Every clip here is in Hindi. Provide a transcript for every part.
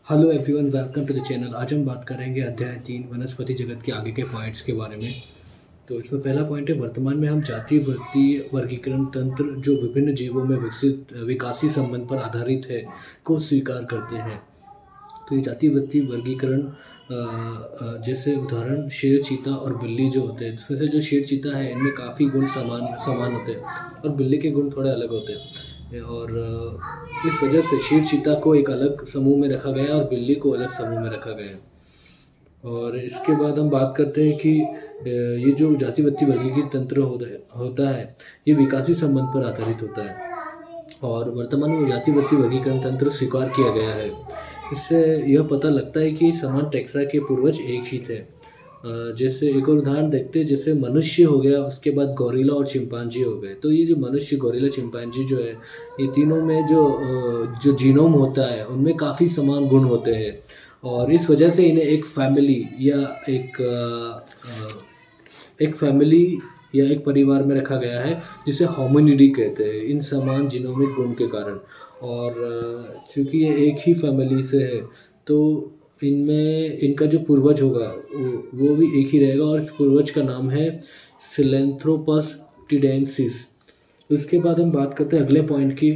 Hello everyone, welcome to the channel. आज हम बात करेंगे अध्याय 3 वनस्पति जगत के आगे के पॉइंट्स के बारे में। तो इसमें पहला पॉइंट है, वर्तमान में हम जातीय वृत्तीय वर्गीकरण तंत्र जो विभिन्न जीवों में विकसित विकासी संबंध पर आधारित है को स्वीकार करते हैं। तो ये जातीय वृत्तीय वर्गीकरण जैसे उदाहरण शेर, चीता और बिल्ली जो होते हैं, जिसमें से जो शेर चीता है इनमें काफ़ी गुण समान समान होते हैं और बिल्ली के गुण थोड़े अलग होते हैं। और इस वजह से शेर चीता को एक अलग समूह में रखा गया और बिल्ली को अलग समूह में रखा गया। और इसके बाद हम बात करते हैं कि ये जो जाति वृत्ति वर्गीकरण तंत्र होता है ये विकासी संबंध पर आधारित होता है और वर्तमान में जाति वृत्ति वर्गीकरण तंत्र स्वीकार किया गया है। इससे यह पता लगता है कि समान टैक्सा के पूर्वज एक ही थे। जैसे एक और उदाहरण देखते हैं, जैसे मनुष्य हो गया, उसके बाद गोरिल्ला और चिंपांजी हो गए। तो ये जो मनुष्य, गोरिल्ला, चिंपांजी जो है, ये तीनों में जो जीनोम होता है उनमें काफ़ी समान गुण होते हैं और इस वजह से इन्हें एक फैमिली या एक फैमिली या एक परिवार में रखा गया है जिसे होमिनिडी कहते हैं, इन समान जीनोमिक गुण के कारण। और चूँकि ये एक ही फैमिली से है तो इनमें इनका जो पूर्वज होगा वो भी एक ही रहेगा और इस पूर्वज का नाम है सिलेंथ्रोपस टिडेंसिस। उसके बाद हम बात करते हैं अगले पॉइंट की।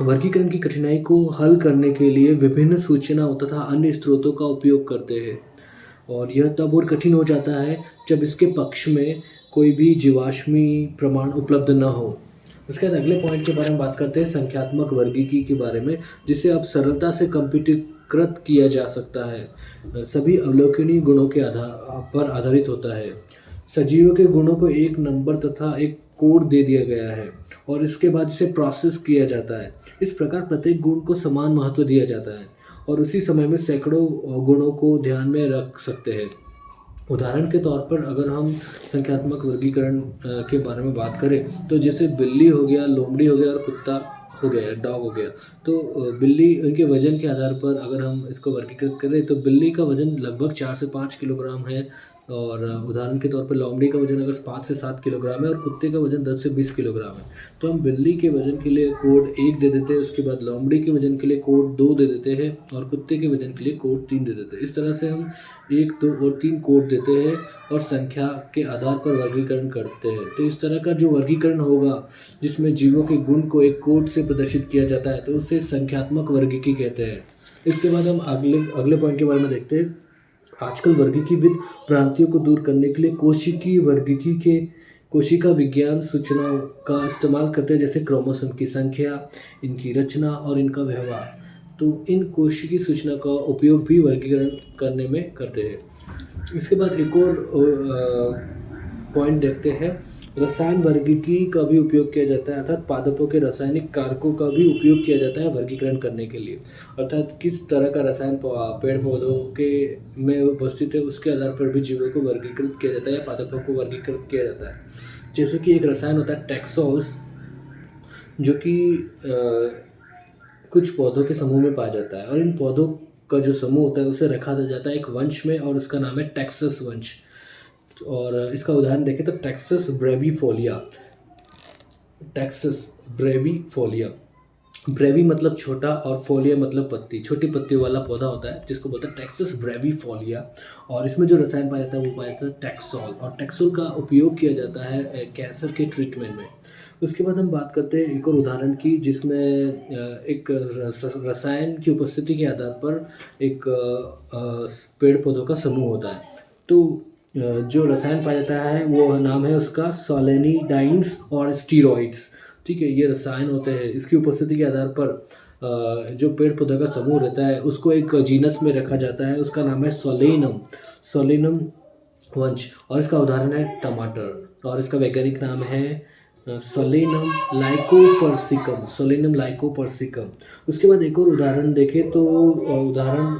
वर्गीकरण की कठिनाई को हल करने के लिए विभिन्न सूचनाओं तथा अन्य स्रोतों का उपयोग करते हैं और यह तब और कठिन हो जाता है जब इसके पक्ष में कोई भी जीवाश्मी प्रमाण उपलब्ध न हो। उसके बाद अगले पॉइंट के बारे में बात करते हैं, संख्यात्मक वर्गीकी के बारे में, जिसे अब सरलता से कंप्यूटरीकृत किया जा सकता है। सभी अवलोकनीय गुणों के आधार पर आधारित होता है। सजीवों के गुणों को एक नंबर तथा एक कोड दे दिया गया है और इसके बाद इसे प्रोसेस किया जाता है। इस प्रकार प्रत्येक गुण को समान महत्व दिया जाता है और उसी समय में सैकड़ों गुणों को ध्यान में रख सकते हैं। उदाहरण के तौर पर अगर हम संख्यात्मक वर्गीकरण के बारे में बात करें तो जैसे बिल्ली हो गया, लोमड़ी हो गया और कुत्ता हो गया, डॉग हो गया। तो बिल्ली, उनके वजन के आधार पर अगर हम इसको वर्गीकृत करें तो बिल्ली का वजन लगभग 4 से 5 किलोग्राम है और उदाहरण के तौर पर लोमड़ी का वजन अगर 5 से 7 किलोग्राम है और कुत्ते का वजन 10 से 20 किलोग्राम है। तो हम बिल्ली के वजन के लिए कोड 1 दे देते हैं, उसके बाद लोमड़ी के वजन के लिए कोड 2 दे देते हैं और कुत्ते के वजन के लिए कोड 3 दे देते हैं। इस तरह से हम 1, 2 और 3 कोड देते हैं और संख्या के आधार पर वर्गीकरण करते हैं। तो इस तरह का जो वर्गीकरण होगा जिसमें जीवों के गुण को एक कोड से प्रदर्शित किया जाता है तो उसे संख्यात्मक वर्गीकी कहते हैं। इसके बाद हम अगले पॉइंट के बारे में देखते हैं। आजकल वर्गीकीविद भ्रांतियों को दूर करने के लिए कोशिका विज्ञान सूचनाओं का इस्तेमाल करते हैं, जैसे क्रोमोसोम की संख्या, इनकी रचना और इनका व्यवहार। तो इन कोशिकीय सूचना का उपयोग भी वर्गीकरण करने में करते हैं। इसके बाद एक और पॉइंट देखते हैं, रसायन वर्गीकी का भी उपयोग किया जाता है, अर्थात पादपों के रासायनिक कारकों का भी उपयोग किया जाता है वर्गीकरण करने के लिए। अर्थात किस तरह का रसायन पेड़ पौधों के में उपस्थित है उसके आधार पर भी जीवों को वर्गीकृत किया जाता है या पादपों को वर्गीकृत किया जाता है। जैसे कि एक रसायन होता है टैक्सोल्स, जो कि कुछ पौधों के समूह में पाया जाता है और इन पौधों का जो समूह होता है उसे रखा जाता है एक वंश में और उसका नाम है टैक्सस वंश। और इसका उदाहरण देखें तो टैक्सस ब्रेविफोलिया। टैक्सस ब्रेविफोलिया, ब्रेवी मतलब छोटा और फोलिया मतलब पत्ती, छोटी पत्तियों वाला पौधा होता है जिसको बोलते हैं टैक्सस ब्रेविफोलिया। और इसमें जो रसायन पाया जाता है वो पाया जाता है टैक्सोल और टैक्सोल का उपयोग किया जाता है कैंसर के ट्रीटमेंट में। उसके बाद हम बात करते हैं एक और उदाहरण की, जिसमें एक रसायन की उपस्थिति के आधार पर एक पेड़ पौधों का समूह होता है। तो जो रसायन पाया जाता है वो नाम है उसका सोलेनिडाइन्स और स्टीरॉइड्स। ठीक है, ये रसायन होते हैं, इसकी उपस्थिति के आधार पर जो पेड़ पौधे का समूह रहता है उसको एक जीनस में रखा जाता है, उसका नाम है सोलेनम वंश और इसका उदाहरण है टमाटर और इसका वैज्ञानिक नाम है सोलेनम लाइकोपर्सिकम। उसके बाद एक और उदाहरण देखें तो उदाहरण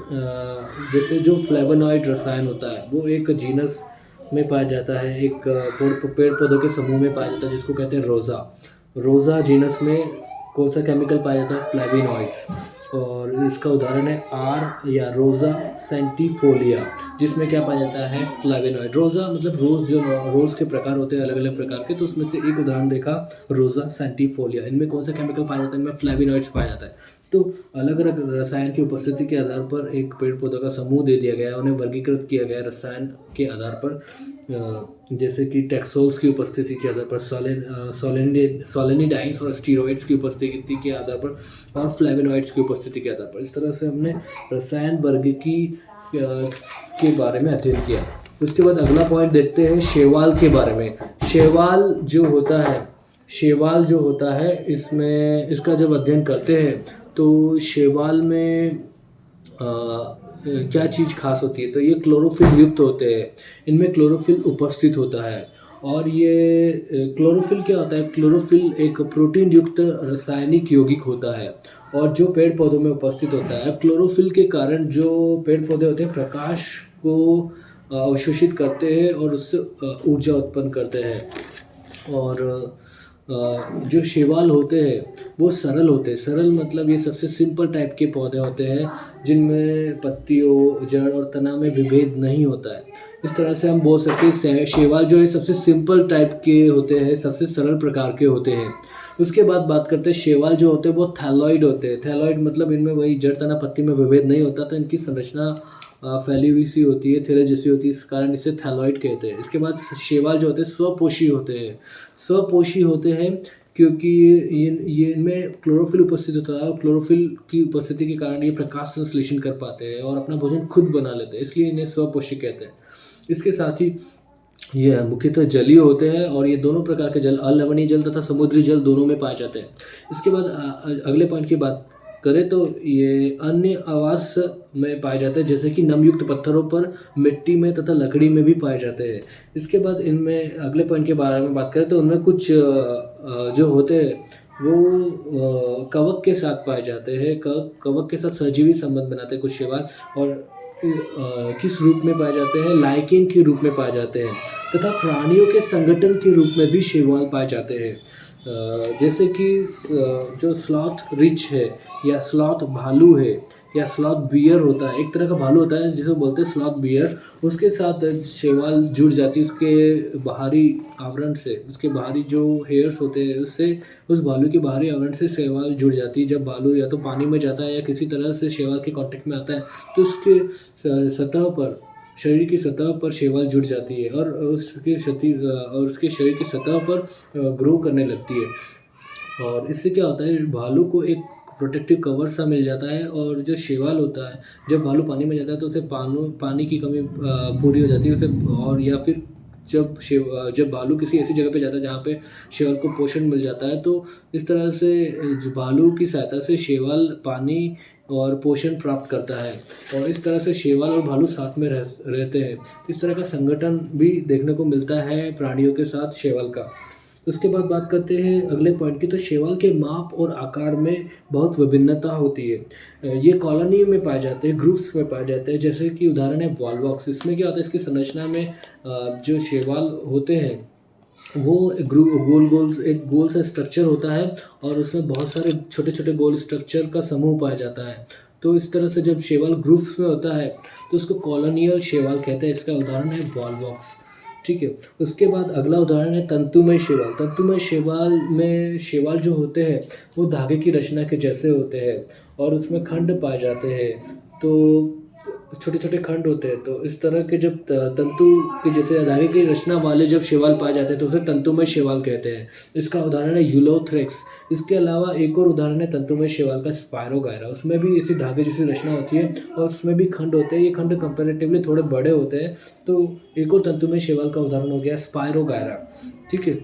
जैसे जो फ्लेवोनॉइड रसायन होता है वो एक जीनस में पाया जाता है, एक पेड़ पौधों के समूह में पाया जाता है जिसको कहते हैं रोज़ा जीनस में कौन सा केमिकल पाया जाता है, फ्लेविनॉइड्स। और इसका उदाहरण है आर या रोज़ा सेंटिफोलिया, जिसमें क्या पाया जाता है, फ्लेविनॉइड। रोज़ा मतलब रोज़ के प्रकार होते हैं अलग अलग प्रकार के, तो उसमें से एक उदाहरण देखा रोज़ा सेंटिफोलिया। इनमें कौन सा केमिकल पाया जाता है, इनमें फ्लेविनॉइड्स पाया जाता है। तो अलग-अलग रसायन की उपस्थिति के आधार पर एक पेड़-पौधों का समूह दे दिया गया है, उन्हें वर्गीकृत किया गया है रसायन के आधार पर, जैसे कि टैक्सोल्स की उपस्थिति के आधार पर, सोलेनिडाइन्स और स्टीरॉइड्स की उपस्थिति के आधार पर और फ्लेवोनॉइड्स की उपस्थिति के आधार पर। इस तरह से हमने रसायन वर्गीकी के बारे में अध्ययन किया। उसके बाद अगला पॉइंट देखते हैं शैवाल के बारे में। शैवाल जो होता है इसमें इसका जब अध्ययन करते हैं तो शैवाल में क्या चीज़ खास होती है, तो ये क्लोरोफिल युक्त होते हैं, इनमें क्लोरोफिल उपस्थित होता है। और ये क्लोरोफिल क्या होता है, क्लोरोफिल एक प्रोटीन युक्त रासायनिक यौगिक होता है और जो पेड़ पौधों में उपस्थित होता है। क्लोरोफिल के कारण जो पेड़ पौधे होते हैं प्रकाश को अवशोषित करते हैं और उससे ऊर्जा उत्पन्न करते हैं। और जो शैवाल होते हैं वो सरल होते हैं। सरल मतलब ये सबसे सिंपल टाइप के पौधे होते हैं जिनमें पत्तियों, जड़ और तना में विभेद नहीं होता है। इस तरह से हम बोल सकते हैं शैवाल जो है सबसे सिंपल टाइप के होते हैं, सबसे सरल प्रकार के होते हैं। उसके बाद बात करते हैं शैवाल जो होते हैं वो थैलॉइड होते हैं। थैलॉइड मतलब इनमें वही जड़, तना, पत्ती में विभेद नहीं होता, तो इनकी संरचना फैली हुई सी होती है, थैले जैसी होती है, इस कारण इसे थैलॉइड कहते हैं। इसके बाद शैवाल जो होते हैं स्वपोषी होते हैं। स्वपोषी होते हैं क्योंकि ये इनमें क्लोरोफिल उपस्थित होता है और क्लोरोफिल की उपस्थिति के कारण ये प्रकाश संश्लेषण कर पाते हैं और अपना भोजन खुद बना लेते हैं, इसलिए इन्हें स्वपोषी कहते हैं। इसके साथ ही ये मुख्यतः जलीय होते हैं और ये दोनों प्रकार के जल, अलवणीय जल तथा समुद्री जल दोनों में पाए जाते हैं। इसके बाद अगले पॉइंट की बात करें तो ये अन्य आवास में पाए जाते हैं, जैसे कि नमयुक्त पत्थरों पर, मिट्टी में तथा लकड़ी में भी पाए जाते हैं। इसके बाद इनमें अगले पॉइंट के बारे में बात करें तो उनमें कुछ जो होते हैं वो कवक के साथ पाए जाते हैं। कवक के साथ सजीवी संबंध बनाते हैं कुछ शैवाल, और किस रूप में पाए जाते हैं, लाइकेन के रूप में पाए जाते हैं तथा प्राणियों के संगठन के रूप में भी शैवाल पाए जाते हैं। जैसे कि जो स्लॉथ रिच है या स्लॉथ भालू है या स्लॉथ बियर होता है, एक तरह का भालू होता है जिसे बोलते हैं स्लॉथ बियर, उसके साथ शैवाल जुड़ जाती है उसके बाहरी आवरण से, उसके बाहरी जो हेयर्स होते हैं उससे, उस भालू के बाहरी आवरण से शैवाल जुड़ जाती है। जब भालू या तो पानी में जाता है या किसी तरह से शैवाल के कांटेक्ट में आता है तो उसके सतह पर, शरीर की सतह पर शैवाल जुड़ जाती है और उसके शरीर की सतह पर ग्रो करने लगती है। और इससे क्या होता है, भालू को एक प्रोटेक्टिव कवर सा मिल जाता है। और जो शैवाल होता है, जब भालू पानी में जाता है तो उसे पानी की कमी पूरी हो जाती है उसे, और या फिर जब भालू किसी ऐसी जगह पे जाता है जहाँ पे शैवाल को पोषण मिल जाता है, तो इस तरह से भालू की सहायता से शैवाल पानी और पोषण प्राप्त करता है और इस तरह से शैवाल और भालू साथ में रहते हैं। इस तरह का संगठन भी देखने को मिलता है प्राणियों के साथ शैवाल का। उसके बाद बात करते हैं अगले पॉइंट की, तो शैवाल के माप और आकार में बहुत विभिन्नता होती है। ये कॉलोनी में पाए जाते हैं, ग्रुप्स में पाए जाते हैं, जैसे कि उदाहरण है वॉलवॉक्स। इसमें क्या होता है, इसकी संरचना में जो शैवाल होते हैं वो एक गोल सा स्ट्रक्चर होता है और उसमें बहुत सारे छोटे छोटे गोल स्ट्रक्चर का समूह पाया जाता है। तो इस तरह से जब शैवाल ग्रुप्स में होता है तो उसको कॉलोनियल शैवाल कहते हैं। इसका उदाहरण है वॉलवॉक्स, ठीक है। उसके बाद अगला उदाहरण है तंतुमय शैवाल। तंतुमय शैवाल में शैवाल जो होते हैं वो धागे की रचना के जैसे होते हैं और उसमें खंड पाए जाते हैं, तो छोटे छोटे खंड होते हैं। तो इस तरह के जब तंतु के जैसे धागे की रचना वाले जब शैवाल पाए जाते हैं तो उसे तंतुमय शैवाल कहते हैं। इसका उदाहरण है यूलोथ्रेक्स। इसके अलावा एक और उदाहरण है तंतुमय शैवाल का स्पायरोगायरा। उसमें भी इसी धागे जैसी रचना होती है और उसमें भी खंड होते हैं। ये खंड कंपैरेटिवली थोड़े बड़े होते हैं। तो एक और तंतुमय शैवाल का उदाहरण हो गया स्पायरोगायरा, ठीक है।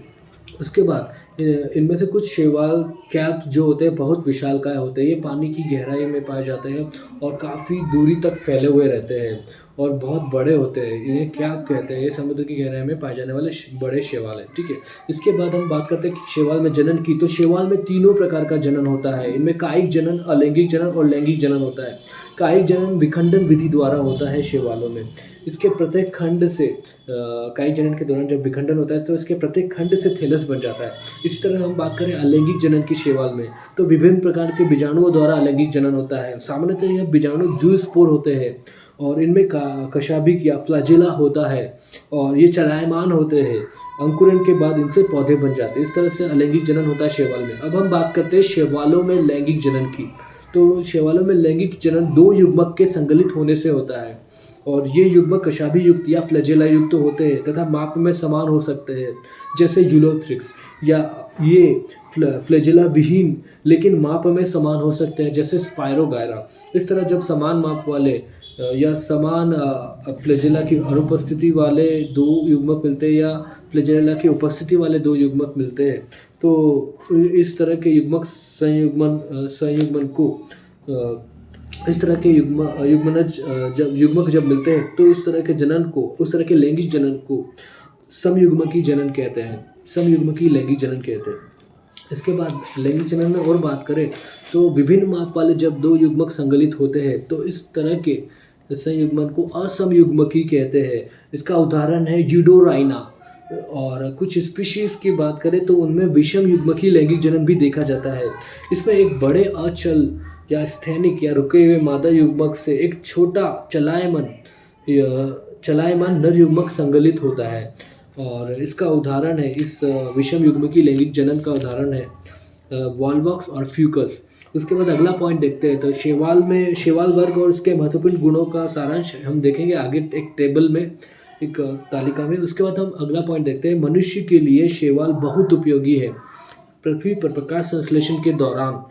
उसके बाद इनमें से कुछ शैवाल कैप जो होते हैं बहुत विशालकाय होते हैं। ये पानी की गहराई में पाए जाते हैं और काफ़ी दूरी तक फैले हुए रहते हैं और बहुत बड़े होते हैं। इन्हें क्या कहते हैं, ये समुद्र की गहराई में पाए जाने वाले बड़े शैवाल हैं, ठीक है। इसके बाद हम बात करते हैं कि शैवाल में जनन की। तो शैवाल में तीनों प्रकार का जनन होता है। इनमें कायिक जनन, अलैंगिक जनन और लैंगिक जनन होता है। कायिक जनन विखंडन विधि द्वारा होता है शैवालों में। इसके प्रत्येक खंड से कायिक जनन के दौरान जब विखंडन होता है तो इसके प्रत्येक खंड से थैलस बन जाता है। इसी तरह हम बात करें अलैंगिक जनन की शैवाल में, तो विभिन्न प्रकार के बीजाणुओं द्वारा अलैंगिक जनन होता है। सामान्यतः यह बीजाणु जूस्पोर होते हैं और इनमें कशाभिक या फ्लैजेला होता है और ये चलायमान होते हैं। अंकुरण के बाद इनसे पौधे बन जाते हैं। इस तरह से अलैंगिक जनन होता है शैवाल में। अब हम बात करते हैं शैवालों में लैंगिक जनन की। तो शैवालों में लैंगिक जनन 2 युग्मक के संगलित होने से होता है और ये युग्मक कशाभी युक्त या फ्लैजेला युक्त होते हैं तथा माप में समान हो सकते हैं, जैसे यूलोथ्रिक्स, या ये फ्लैजेला विहीन लेकिन माप में समान हो सकते हैं, जैसे स्पायरोगायरा। इस तरह जब समान माप वाले या समान फ्लैजेला की अनुपस्थिति वाले 2 युग्मक मिलते हैं या फ्लैजेला की उपस्थिति वाले 2 युग्मक मिलते हैं, तो इस तरह के युग्मक संयुग्मन को इस तरह के युग्मक जब मिलते हैं तो उस तरह के लैंगिक जनन को समयुग्मकी जनन कहते हैं, समयुग्मकी लैंगिक जनन कहते हैं। इसके बाद लैंगिक जनन में और बात करें तो विभिन्न माप वाले जब 2 युग्मक संगलित होते हैं तो इस तरह के संयुग्मन को असमयुग्मकी कहते हैं। इसका उदाहरण है यूडोराइना। और कुछ स्पीशीज़ की बात करें तो उनमें विषम युग्मकी लैंगिक जनन भी देखा जाता है। इसमें एक बड़े अचल या स्थैनिक या रुके हुए मादा युग्मक से एक छोटा चलायमान नर युग्मक संगलित होता है और इसका उदाहरण है, इस विषम युग्मकी लैंगिक जनन का उदाहरण है वॉल्वॉक्स और फ्यूकस। उसके बाद अगला पॉइंट देखते हैं तो शैवाल वर्ग और उसके महत्वपूर्ण गुणों का सारांश हम देखेंगे आगे एक टेबल में, एक तालिका में। उसके बाद हम अगला पॉइंट देखते हैं, मनुष्य के लिए शैवाल बहुत उपयोगी है। पृथ्वी पर प्रकाश संश्लेषण के दौरान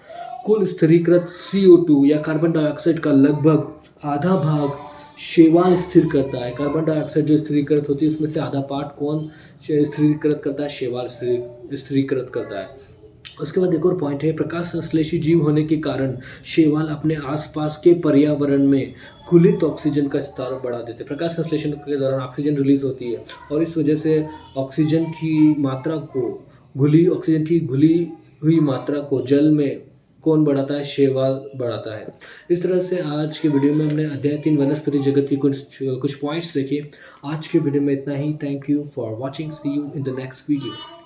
कुल स्थिरीकृत CO2 या कार्बन डाइऑक्साइड का लगभग आधा भाग शैवाल स्थिर करता है। कार्बन डाइऑक्साइड जो स्थिरीकृत होती है उसमें से आधा पार्ट कौन स्थिरीकृत करता है? शैवाल स्थिरीकृत करता है। उसके बाद एक और पॉइंट है, प्रकाश संश्लेषी जीव होने के कारण शैवाल अपने आसपास के पर्यावरण में घुलित ऑक्सीजन का स्तर बढ़ा देते हैं। प्रकाश संश्लेषण के दौरान ऑक्सीजन रिलीज होती है और इस वजह से ऑक्सीजन की घुली हुई मात्रा को जल में कौन बढ़ाता है? शैवाल बढ़ाता है। इस तरह से आज के वीडियो में हमने अध्याय 3 वनस्पति जगत की कुछ पॉइंट्स देखे। आज के वीडियो में इतना ही। Thank you for watching. See you in the next video.